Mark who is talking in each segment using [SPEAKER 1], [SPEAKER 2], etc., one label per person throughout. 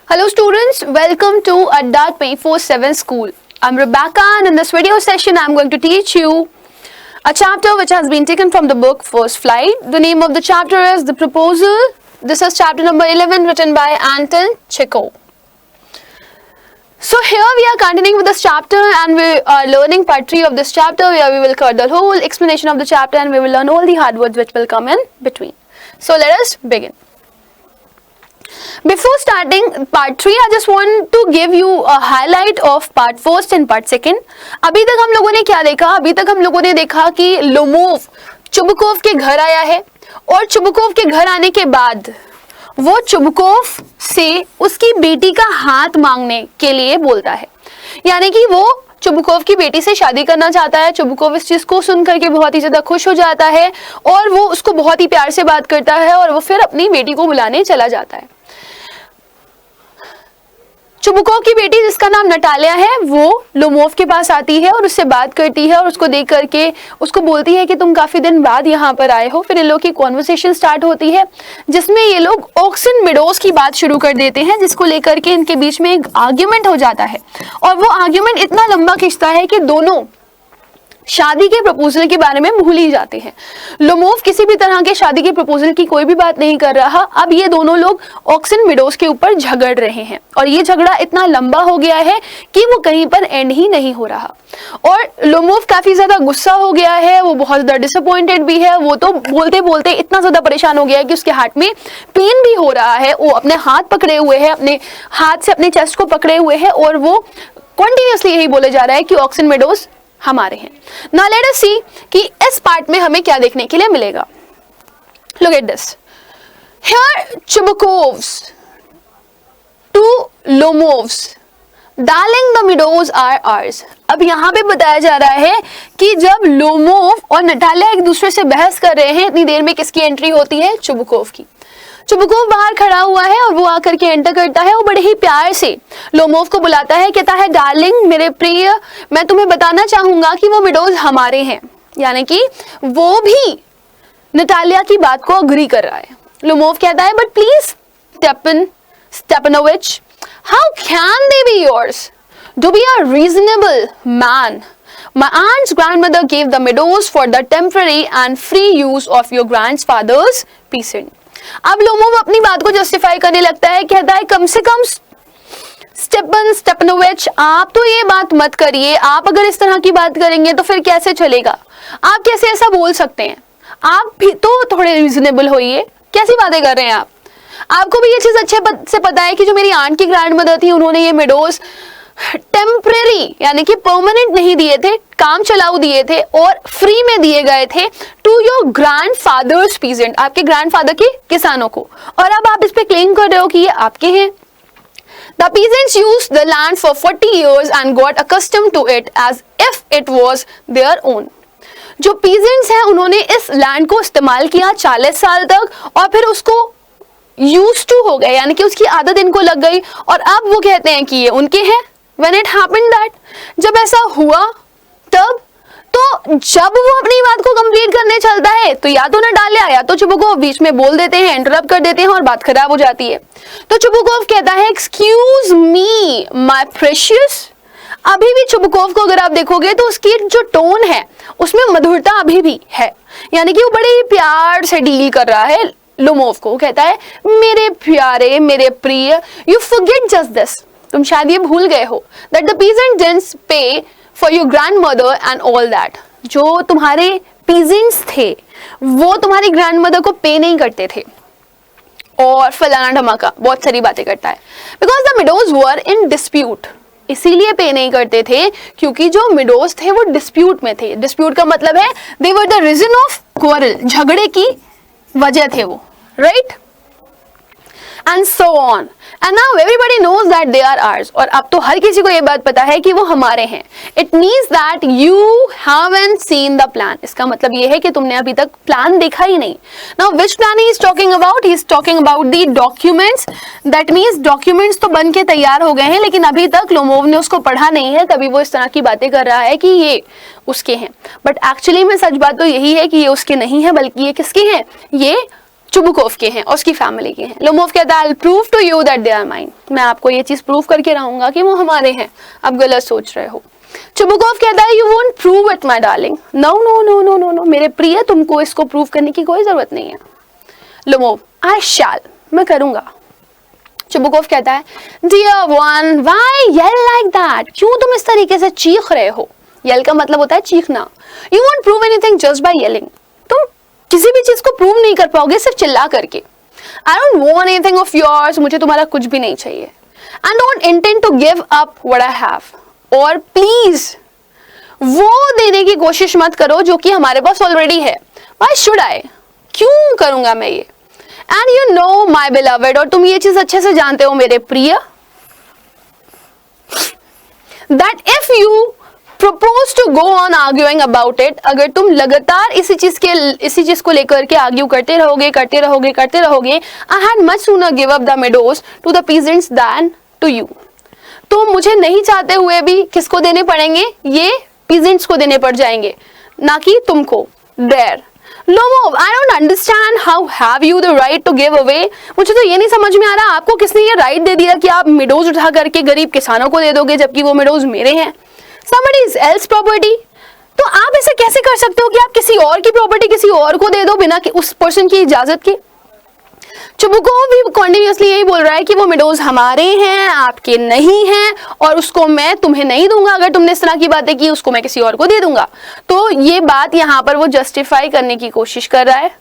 [SPEAKER 1] Hello students, welcome to Adda 24/7 School. I'm Rebecca and in this video session I'm going to teach you a chapter which has been taken from the book First Flight. The name of the chapter is The Proposal. This is chapter number 11 written by Anton Chekhov. So here we are continuing with this chapter and we are learning part 3 of this chapter where we will cover the whole explanation of the chapter and we will learn all the hard words which will come in between. So let us begin. Before starting part 3, I just want to give you a highlight of part 1st and part 2nd. अभी तक हम लोगों ने क्या देखा? अभी तक हम लोगों ने देखा कि लोमोव चुबकोव के घर आया है और चुबकोव के घर आने के बाद वो चुबकोव से उसकी बेटी का हाथ मांगने के लिए बोलता है, यानी कि वो चुबकोव की बेटी से शादी करना चाहता है। चुबकोव इस चीज को सुन करके बहुत ही ज्यादा खुश हो जाता है और वो उसको बहुत ही प्यार से बात करता है और वो फिर अपनी बेटी को बुलाने चला जाता है। चुबकोव की बेटी जिसका नाम नटालिया है वो लोमोव के पास आती है और उससे बात करती है और उसको देख करके उसको बोलती है कि तुम काफी दिन बाद यहाँ पर आए हो। फिर इन लोग की कॉन्वर्सेशन स्टार्ट होती है जिसमें ये लोग ऑक्सन मेडोज की बात शुरू कर देते हैं, जिसको लेकर के इनके बीच में एक आर्ग्यूमेंट हो जाता है और वो आर्ग्यूमेंट इतना लंबा खिंचता है कि दोनों शादी के प्रपोजल के बारे में भूल ही जाते हैं। लोमोव किसी भी तरह के शादी के प्रपोजल की कोई भी बात नहीं कर रहा। अब ये दोनों लोग ऑक्सन मेडोज के ऊपर झगड़ रहे हैं और ये झगड़ा इतना लंबा हो गया है कि वो कहीं पर एंड ही नहीं हो रहा और लोमोव काफी ज्यादा गुस्सा हो गया है, वो बहुत ज्यादा डिसअपॉइंटेड भी है। वो तो बोलते बोलते इतना ज्यादा परेशान हो गया है कि उसके हाथ में पेन भी हो रहा है। वो अपने हाथ पकड़े हुए है, अपने हाथ से अपने चेस्ट को पकड़े हुए है और वो कंटिन्यूअसली यही बोले जा रहा है कि ऑक्सन मेडोज हमारे हैं। नाउ लेट अस सी कि इस पार्ट में हमें क्या देखने के लिए मिलेगा। Look at this here, Chubukovs to Lomovs, darling the meadows are ours. अब यहाँ पे बताया जा रहा है कि जब लोमोव और नटालिया एक दूसरे से बहस कर रहे हैं, इतनी देर में किसकी एंट्री होती है? चुबकोव की। चुबकोव बाहर खड़ा हुआ है और वो आकर के एंटर करता है। वो बड़े ही प्यार से लोमोव को बुलाता है, कहता है डार्लिंग, मेरे प्रिय, मैं तुम्हें बताना चाहूंगा कि वो मेडोज हमारे हैं, यानी कि वो भी नटालिया की बात को अग्री कर रहा है। लोमोव कहता है but please Stepanovich, how can they be yours? Do be a reasonable man. My aunt's grandmother gave the meadows for the temporary and free use of your grandfather's peasant. अब Lomov अपनी बात को justify करने लगता है, कहता है कम से कम स्टेपनोविच, आप तो ये बात मत करिए। आप अगर इस तरह की बात करेंगे तो फिर कैसे चलेगा? आप कैसे ऐसा बोल सकते हैं? आप भी तो थोड़े रीजनेबल होइए। कैसी बातें कर रहे हैं आप? आपको भी ये चीज अच्छे से पता है कि जो मेरी आंट की ग्रैंड मदर थी उन्होंने ये मेडोज टेम्परेरी यानी कि परमानेंट नहीं दिए थे, काम चलाऊ दिए थे और फ्री में दिए गए थे टू योर ग्रैंडफादर्स पीजेंट, आपके ग्रैंडफादर के किसानों को। और अब आप इस पे क्लेम कर रहे हो कि ये आपके हैं। The peasants used the land for 40 years and got accustomed to it as if it was their own. जो पीजेंट्स हैं उन्होंने इस लैंड को इस्तेमाल किया 40 साल तक और फिर उसको यूज टू हो गए, यानी कि उसकी आदत इनको लग गई और अब वो कहते हैं कि ये उनके हैं। When it happened that, जब ऐसा हुआ तब तो जब वो अपनी बात को कंप्लीट करने चलता है तो या तो नटालिया या तो चुबकोव बीच में बोल देते हैं, इंटरप्ट कर देते हैं और बात खराब हो जाती है। तो चुबकोव कहता है एक्सक्यूज मी माय प्रेशियस। अभी भी चुबकोव को अगर आप देखोगे तो उसकी जो टोन है उसमें मधुरता अभी भी है, यानी कि वो बड़े ही प्यार से डील कर रहा है लोमोव को। कहता है मेरे प्यारे, मेरे प्रिय, यू फॉरगेट जस्ट दिस, तुम शायद ये भूल गए हो दैट द पीजेंट डिडंट पे for your grandmother and all that. जो तुम्हारे पीजेंट्स थे वो तुम्हारी ग्रैंडमदर को पे नहीं करते थे और फलाना धमाका बहुत सारी बातें करता है। Because the meadows were in dispute, इसीलिए पे नहीं करते थे क्योंकि जो मेडोज थे वो डिस्प्यूट में थे। डिस्प्यूट का मतलब है they were the reason of quarrel, झगड़े की वजह थे वो, right? And so on. And now everybody knows that they are ours. और अब तो हर किसी को ये बात पता है कि वो हमारे हैं. It means that you haven't seen the plan. इसका मतलब ये है कि तुमने अभी तक प्लान देखा ही नहीं. Now which plan he is talking about? He is talking about the documents. That means documents तो बन के तैयार हो गए हैं लेकिन अभी तक लोमोव ने उसको पढ़ा नहीं है, तभी वो इस तरह की बातें कर रहा है कि ये उसके हैं. बट एक्चुअली में सच बात तो यही है कि ये उसके नहीं है बल्कि ये किसके हैं? ये चुबुकोव के हैं और उसकी फैमिली के हैं। लोमोव कहता है I'll prove to you that they are mine, मैं आपको ये चीज प्रूव करके रहूंगा कि वो हमारे हैं, आप गलत सोच रहे हो। चुबुकोव कहता है You won't prove it my darling, no no no no no no, मेरे प्रिय तुमको इसको प्रूव करने की कोई जरूरत नहीं है। लोमोव I shall, मैं करूंगा। चुबुकोव कहता है Dear one, why yell like that, क्यों तुम इस तरीके से चीख रहे हो। येल का मतलब होता है चीखना। You won't prove anything just by yelling, तुम किसी भी चीज को प्रूव नहीं कर पाओगे सिर्फ चिल्ला करके। I don't want anything of yours, मुझे तुम्हारा कुछ भी नहीं चाहिए। I don't intend to give up what I have, और प्लीज वो देने की कोशिश मत करो जो कि हमारे पास ऑलरेडी है। Why should I, क्यों करूंगा मैं ये। And you know my beloved, और तुम ये चीज अच्छे से जानते हो मेरे प्रिय, that if you propose to go on arguing about it, अगर तुम लगातार इसी चीज को लेकर के आर्ग्यू करते रहोगे, I had much sooner give up the meadows to the peasants than to you, तो मुझे नहीं चाहते हुए भी किसको देने पड़ेंगे, ये peasants को देने पड़ जाएंगे, ना कि तुमको। There, Lomov, I don't understand how have you the right to give away, मुझे तो ये नहीं समझ में आ रहा आपको किसने ये राइट दे दिया कि आप मिडोज उठा करके गरीब किसानों को दे दोगे जबकि वो मिडोज मेरे हैं, somebody else property। तो आप ऐसे कैसे कर सकते हो कि आप किसी और की प्रॉपर्टी किसी और को दे दो बिना उस पर्सन की इजाजत के। चुबुकोव भी कॉन्टिन्यूअसली यही बोल रहा है कि वो मिडोज हमारे हैं, आपके नहीं हैं, और उसको मैं तुम्हें नहीं दूंगा, अगर तुमने इस तरह की बातें की उसको मैं किसी और को दे दूंगा। तो ये बात यहाँ पर वो जस्टिफाई करने की कोशिश कर रहा है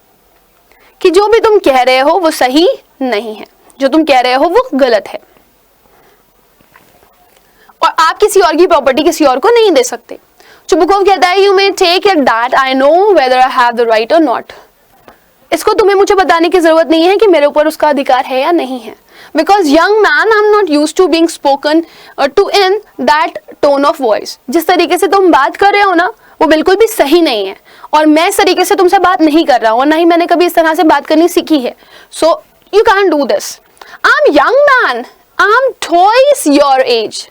[SPEAKER 1] कि जो भी तुम कह रहे हो वो सही नहीं है, जो तुम कह रहे हो वो गलत है, और आप किसी और की प्रॉपर्टी किसी और को नहीं दे सकते। चुबुकोव कहता है you may take it that I know whether I have the right or not, इसको तुम्हें मुझे बताने की जरूरत नहीं है कि मेरे ऊपर उसका अधिकार है या नहीं है, because young man I am not used to being spoken to in that tone of voice, जिस तरीके से तुम बात कर रहे हो ना वो बिल्कुल भी सही नहीं है, और मैं इस तरीके से तुमसे बात नहीं कर रहा हूँ और ना ही मैंने कभी इस तरह से बात करनी सीखी है, so you can do this. I am young man, I M twice your age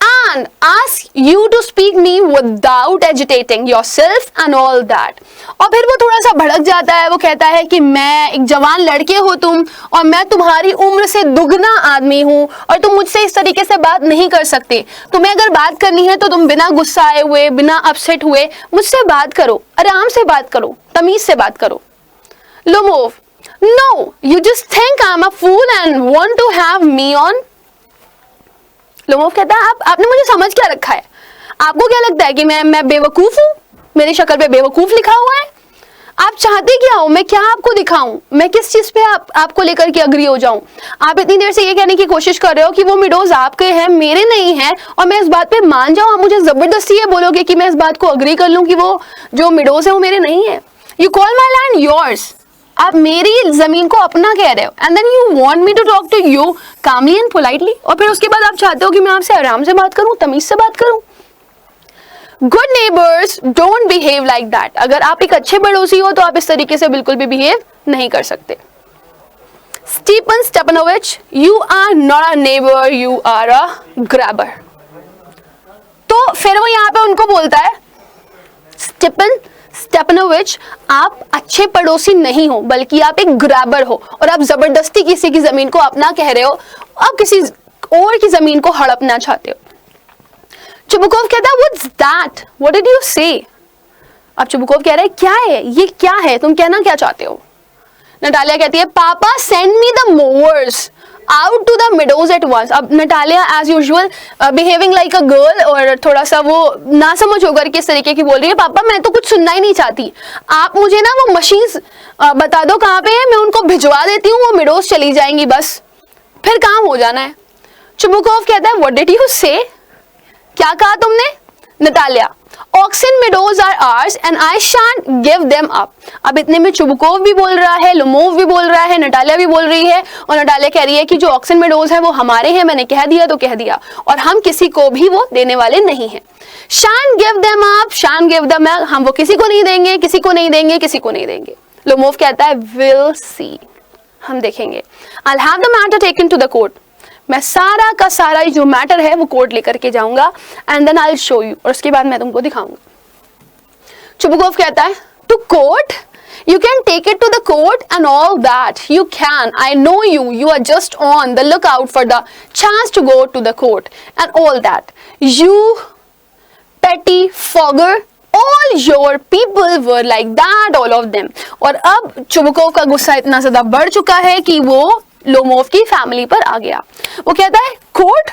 [SPEAKER 1] and ask you to speak me without agitating yourself and all that। और फिर वो थोड़ा सा भड़क जाता है, वो कहता है कि मैं एक जवान लड़के हो तुम, और मैं तुम्हारी उम्र से दुगना आदमी हूँ, और तुम मुझसे इस तरीके से बात नहीं कर सकते, तुम्हें अगर बात करनी है तो तुम बिना गुस्साए हुए बिना अपसेट हुए मुझसे बात करो, आराम से बात करो, तमीज से बात करो। Lomov, no you just think I am a fool and want to have me on. Lomov कहता है आपने मुझे समझ क्या रखा है, आपको क्या लगता है कि मैं बेवकूफ हूँ, मेरी शक्ल पे बेवकूफ लिखा हुआ है, आप चाहते क्या हो, मैं क्या आपको दिखाऊं, मैं किस चीज पे आपको लेकर के अग्री हो जाऊं। आप इतनी देर से ये कहने की कोशिश कर रहे हो कि वो मिडोज आपके हैं मेरे नहीं हैं, और मैं इस बात पे मान जाऊं, आप मुझे जबरदस्ती ये बोलोगे कि मैं इस बात को अग्री कर लूं कि वो जो मिडोज है वो मेरे नहीं है। You call my land yours, आप मेरी जमीन को अपना कह रहे हो, and then you want me to talk to you calmly and politely, और फिर उसके बाद आप चाहते हो कि मैं आपसे आराम से बात करूं, तमीज से बात करूं। Good neighbours don't behave like that, अगर आप एक अच्छे पड़ोसी हो तो आप इस तरीके से बिल्कुल भी बिहेव नहीं कर सकते। Stephen Stepanovich, you are not a neighbour, you are a grabber. तो फिर वो यहाँ पे उनको बोलता है स्टीफन स्टेपनोविच, आप अच्छे पड़ोसी नहीं हो बल्कि आप एक ग्रैबर हो, और आप जबरदस्ती किसी की जमीन को अपना कह रहे हो, आप किसी और की जमीन को हड़पना चाहते हो। चुबुकोव कहता है what's that, what did you से। अब चुबुकोव कह रहे हैं क्या है ये, क्या है, तुम कहना क्या चाहते हो। नटालिया कहती है papa send me the mowers out to the meadows at once. अब Natalia as usual behaving like a girl, और थोड़ा सा वो ना समझ होकर किस तरीके की बोल रही है, पापा मैं तो कुछ सुनना ही नहीं चाहती, आप मुझे ना वो मशीन्स बता दो कहाँ पे है, मैं उनको भिजवा देती हूँ, वो मिडोज चली जाएंगी, बस फिर काम हो जाना है। चुबुकोव कहता है व्हाट डिड यू से, क्या कहा तुमने। Natalia, oxen meadows are ours and I shan't give them up. अब इतने में चुबुकोव भी बोल रहा है, लोमोव भी बोल रहा है, नटालिया भी बोल रही है, और नटालिया कह रही है कि जो ऑक्सन मिडोज है वो हमारे हैं, मैंने कह दिया तो कह दिया, और हम किसी को भी वो देने वाले नहीं हैं। Shan't give them up, shan't give them up, हम वो किसी को नहीं देंगे, किसी को नहीं देंगे, किसी को नहीं देंगे। लोमोव कहता है विल सी, हम देखेंगे। I will have the matter taken to the court, मैं सारा का सारा जो मैटर है वो कोर्ट लेकर के जाऊंगा, and then I will show you, और उसके बाद मैं तुमको दिखाऊंगा। चुबुकोव कहता है to court, You can take it to the court and all that. You can. I know you. You are just on the lookout for the chance to go to the court and all that. You petty fogger. All your people were like that, all of them. और अब Chubukov का गुस्सा इतना ज्यादा बढ़ चुका है कि वो लोमोव की फैमिली पर आ गया। वो कहता है, कोर्ट?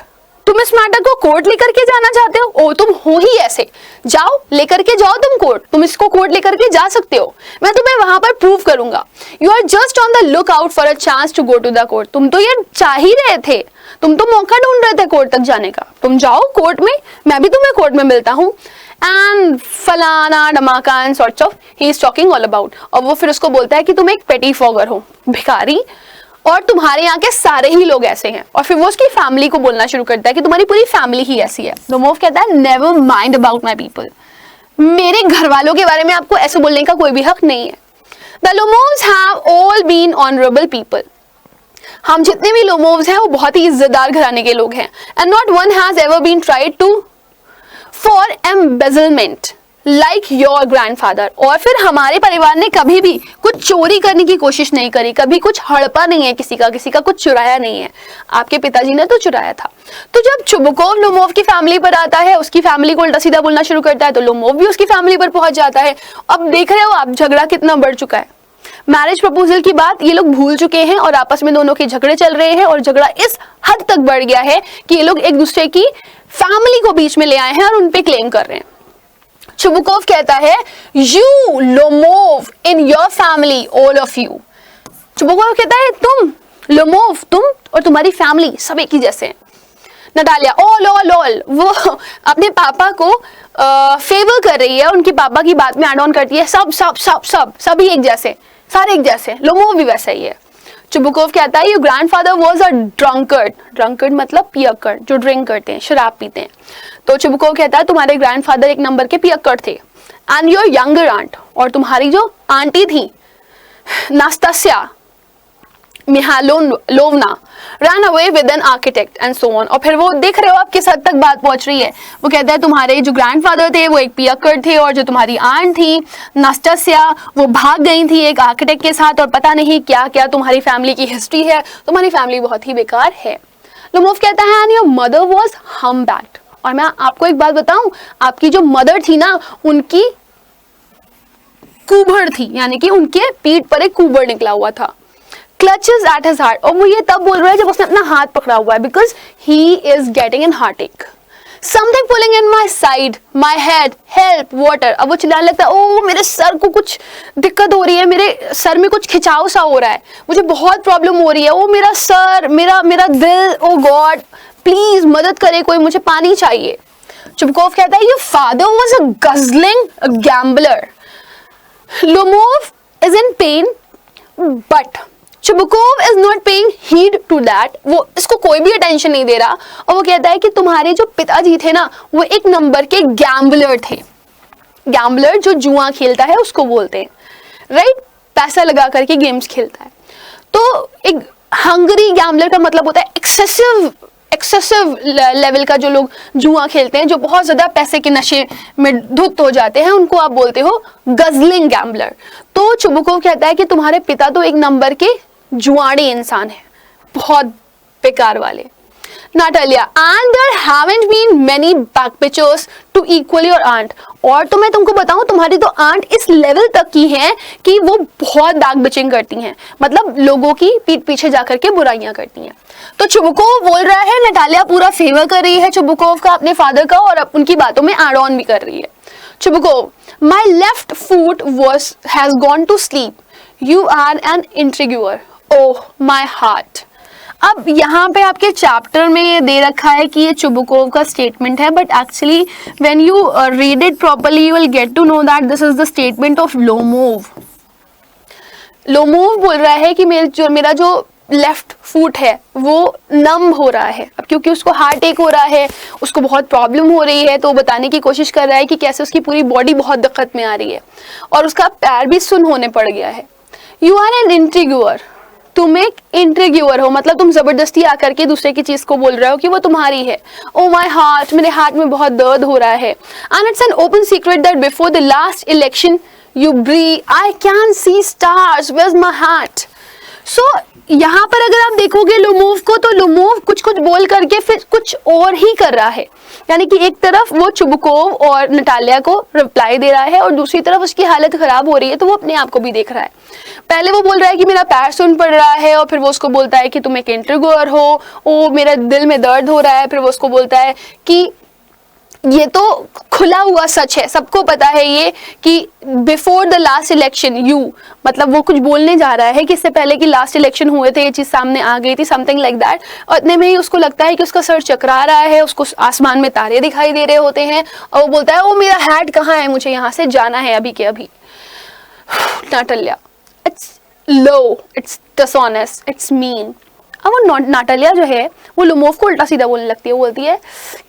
[SPEAKER 1] तुम इस मैटर को कोर्ट लेकर के जाना चाहते हो? ओ, तुम हो ही ऐसे। जाओ, लेकर के जाओ तुम कोर्ट। तुम इसको कोर्ट लेकर के जा सकते हो। मैं तुम्हें वहां पर प्रूव करूंगा। You are just on the lookout for a chance to go to the court. तुम तो ये चाह ही रहे थे, तुम तो मौका ढूंढ रहे थे कोर्ट तक जाने का। तुम जाओ कोर्ट में, मैं भी तुम्हें कोर्ट में मिलता हूँ। एंड फलाना डमाका and sorts of he is talking all about. और वो फिर उसको बोलता है कि तुम एक पेटी फॉगर हो, भिखारी, और तुम्हारे यहाँ के सारे ही लोग ऐसे हैं। और फिर वो उसकी फैमिली को बोलना शुरू करता है कि तुम्हारी पूरी फैमिली ही ऐसी है। लोमोव कहता है, never mind about my people. मेरे घर वालों के बारे में आपको ऐसे बोलने का कोई भी हक नहीं है। The Lomovs have all been honourable people. हम जितने भी लोमोव्स हैं वो बहुत ही इज्जतदार घराने के लोग हैं। And not one has ever been tried to for embezzlement like your grandfather. और फिर हमारे परिवार ने कभी भी कुछ चोरी करने की कोशिश नहीं करी, कभी कुछ हड़पा नहीं है किसी का कुछ चुराया नहीं है। आपके पिताजी ने तो चुराया था। तो जब चुबकोव लोमोव की फैमिली पर आता है, उसकी फैमिली को उल्टा सीधा बोलना शुरू करता है, तो लोमोव भी उसकी फैमिली पर पहुंच जाता है। अब देख रहे हो आप झगड़ा कितना बढ़ चुका है। मैरिज प्रपोजल की बात ये लोग भूल चुके हैं और आपस में दोनों के झगड़े चल रहे हैं। और झगड़ा इस हद तक बढ़ गया है कि ये लोग एक दूसरे की फैमिली को बीच में ले आए हैं और उन पे क्लेम कर रहे हैं। चुबकोव कहता है, you Lomov in your family all of you. Chubukov कहता है, तुम लोमोव, तुम और तुम्हारी फैमिली सब एक ही जैसे हैं। नटालिया, ऑल वो अपने पापा को फेवर कर रही है, उनके पापा की बात में एड ऑन करती है, सभी एक जैसे, सारे एक जैसे। लोमोव भी वैसा ही है। चुबकोव कहता है, your grandfather was a drunkard मतलब पियक्कड़, जो ड्रिंक करते हैं, शराब पीते हैं। तो चुबकोव कहता है, तुम्हारे ग्रैंडफादर एक नंबर के पियक्कड़ थे। एंड योर यंगर आंट, और तुम्हारी जो आंटी थी नास्तासिया मिहालोवना ran away with an architect and so on। और फिर वो देख रहे हो आप किस हद तक बात पहुंच रही है। वो कहता है, तुम्हारे जो ग्रैंडफादर थे वो एक पियक्कड़ थे, और जो तुम्हारी आंट थी नास्तासिया वो भाग गई थी एक आर्किटेक्ट के साथ, और पता नहीं क्या क्या तुम्हारी फैमिली की हिस्ट्री है। तुम्हारी फैमिली बहुत ही बेकार है। लोमोव कहता है, एंड योर मदर वाज हम्बैक्ड। और मैं आपको एक बात बताऊं, आपकी जो मदर थी ना, उनकी कुबड़ थी, यानी कि उनके पीठ पर एक कुबड़ निकला हुआ था। क्लचेस एट हिज हार्ट, और वो ये तब बोल रहा है जब उसने अपना हाथ पकड़ा हुआ है, because he is getting an heart ache. Something pulling in my side, my head, help, water. अब वो चिल्लाने लगता है, ओ मेरे सर को कुछ दिक्कत हो रही है, मेरे सर में कुछ खिंचाव सा हो रहा है, मुझे बहुत प्रॉब्लम हो रही है, ओ मेरा सर, मेरा दिल, ओ गॉड प्लीज मदद करे कोई, मुझे पानी चाहिए। चुबकोव कहता है, your father was a guzzling gambler. Lomov is in pain but Chubukov is not paying heed to that. वो इसको कोई भी अटेंशन नहीं दे रहा। और वो कहता है कि तुम्हारे जो पिताजी थे ना, वो एक नंबर के गैम्बलर थे। गैम्बलर जो जुआ खेलता है उसको बोलते हैं, राइट? पैसा लगा करके गेम्स खेलता है। तो एक हंगरी गैम्बलर का मतलब होता है एक्सेसिव लेवल का, जो लोग जुआ खेलते हैं, जो बहुत ज्यादा पैसे के नशे में धुत हो जाते हैं, उनको आप बोलते हो गजलिंग गैम्बलर। तो चुबकोव कहता है कि तुम्हारे पिता तो एक नंबर के जुआड़ी इंसान है, बहुत बेकार वाले। Natalia, and there haven't been many backbiters to equal your aunt. और तो मैं तुमको बताऊं, तुम्हारी तो आंट इस लेवल तक की है कि वो बहुत बैक बिचिंग करती हैं, मतलब लोगों की पीठ पीछे जाकर के बुराइयां करती हैं। तो चुबकोव बोल रहा है, नटालिया पूरा फेवर कर रही है चुबकोव का, अपने फादर का, और उनकी बातों में एड ऑन भी कर रही है। Chubukov, my left foot has gone to sleep, you are an intriguer, oh my heart. अब यहाँ पे आपके चैप्टर में ये दे रखा है कि ये चुबकोव का स्टेटमेंट है, but actually when you read it properly you will get to know that this is the statement of Lomov. Lomov बोल रहा है कि मेरा जो लेफ्ट फुट है वो नम हो रहा है, अब क्योंकि उसको हार्ट अटैक हो रहा है, उसको बहुत प्रॉब्लम हो रही है, तो बताने की कोशिश कर रहा है कि कैसे उसकी पूरी बॉडी बहुत दिक्कत में आ रही है, और उसका पैर भी सुन्न होने पड़ गया है। यू आर एन इंट्रिग्यूअर, तुम एक इंट्रिग्यूअर हो, मतलब तुम जबरदस्ती आकर के दूसरे की चीज को बोल रहे हो कि वो तुम्हारी है। ओ माई हार्ट, मेरे हार्ट में बहुत दर्द हो रहा है। And it's an open secret that before the last election you breathe, I can see stars, where's my hat? So यहाँ पर अगर आप देखोगे लोमोव को, तो लोमोव कुछ कुछ बोल करके फिर कुछ और ही कर रहा है, यानी कि एक तरफ वो चुबकोव और नटालिया को रिप्लाई दे रहा है और दूसरी तरफ उसकी हालत खराब हो रही है, तो वो अपने आप को भी देख रहा है। पहले वो बोल रहा है कि मेरा पैर सुन पड़ रहा है, और फिर वो उसको बोलता है कि तुम एक इंटरव्यूअर हो, ओ मेरा दिल में दर्द हो रहा है। फिर वो उसको बोलता है कि ये तो खुला हुआ सच है, सबको पता है ये कि before the last election you, मतलब वो कुछ बोलने जा रहा है कि इससे पहले कि लास्ट इलेक्शन हुए थे ये चीज सामने आ गई थी, समथिंग लाइक दैट। और इतने में ही उसको लगता है कि उसका सर चकरा रहा है, उसको आसमान में तारे दिखाई दे रहे होते हैं, और वो बोलता है ओ मेरा हैट कहाँ है, मुझे यहाँ से जाना है अभी के अभी। Natalya, it's low, it's dishonest, it's mean. अब वो नाटल्या जो है वो लोमोव को उल्टा सीधा बोलने लगती है। वो बोलती है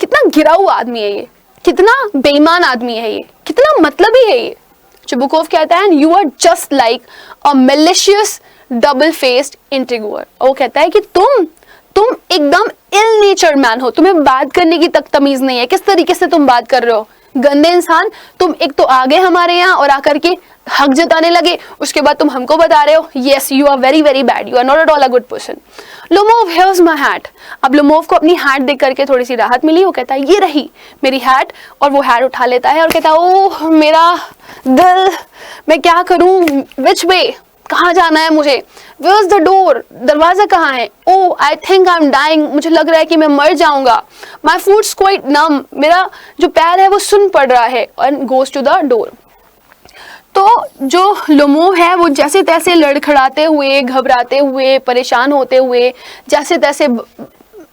[SPEAKER 1] कितना गिरा हुआ आदमी है ये, कितना बेईमान आदमी है ये, कितना मतलबी है ये। चुबकोव कहता है you are just like a malicious double faced interviewer. वो कहता है कि तुम एकदम इल नेचर्ड मैन हो, तुम्हें बात करने की तक तमीज नहीं है, किस तरीके से तुम बात कर रहे हो, गंदे इंसान। तुम एक तो आ गए हमारे यहाँ और आकर के हक जताने लगे, उसके बाद तुम हमको बता रहे हो yes you are very very bad, you are not at all a good person. Lomov, here's my hat. अब लोमोव को अपनी हैट देख करके थोड़ी सी राहत मिली। वो कहता है ये रही मेरी हैट, और वो हैट उठा लेता है और कहता है ओह मेरा दिल, मैं क्या करूं, विच वे, कहाँ जाना है मुझे, वेयर इज द डोर, दरवाजा कहाँ है, oh I think I am dying, मुझे लग रहा है कि मैं मर जाऊंगा, माई फूट्स क्वाइट नम, मेरा जो पैर है वो सुन पड़ रहा है, and goes to the door. तो जो लोमोव है वो जैसे तैसे लड़खड़ाते हुए, घबराते हुए, परेशान होते हुए, जैसे तैसे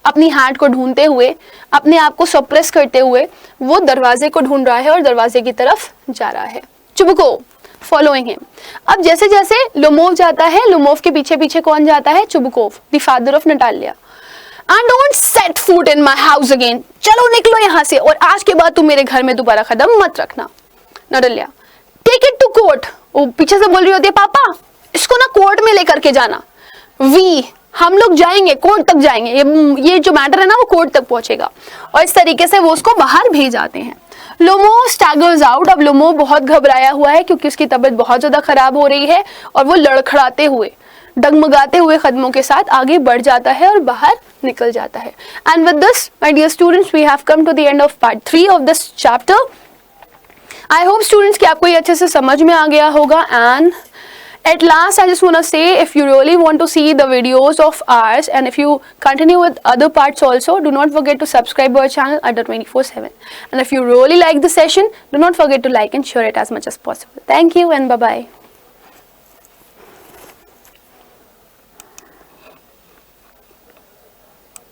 [SPEAKER 1] अपनी हैट को ढूंढते हुए, अपने आप को सप्रेस करते हुए वो दरवाजे को ढूंढ रहा है और दरवाजे की तरफ जा रहा है। Chubukov following him. अब जैसे जैसे लोमोव जाता है, लोमोव के पीछे पीछे कौन जाता है, Chubukov, the father of Natalia. And don't set foot in my house again, चलो निकलो यहाँ से, और आज के बाद तुम मेरे घर में दोबारा कदम मत रखना। Natalia, take it to court. वो पीछे से बोल रही होती है पापा इसको ना कोर्ट में लेकर के जाना, हम लोग जाएंगे, कोर्ट तक जाएंगे, ये जो मैटर है ना वो कोर्ट तक पहुंचेगा। और इस तरीके से वो उसको बाहर भेज आते हैं। Lomov staggers out. अब लोमोव बहुत घबराया हुआ है क्योंकि उसकी तबीयत बहुत ज्यादा खराब हो रही है, और वो लड़खड़ाते हुए, डगमगाते हुए कदमों के साथ आगे बढ़ जाता है और बाहर निकल जाता है। And with this my dear students, we have come to the end of part 3 of this chapter. I hope students कि आपको ये अच्छे से समझ में आ गया होगा। And at last I just want to say, if you really want to see the videos of ours and if you continue with other parts also, do not forget to subscribe our channel under 24/7. And if you really like the session, do not forget to like and share it as much as possible. Thank you and bye bye.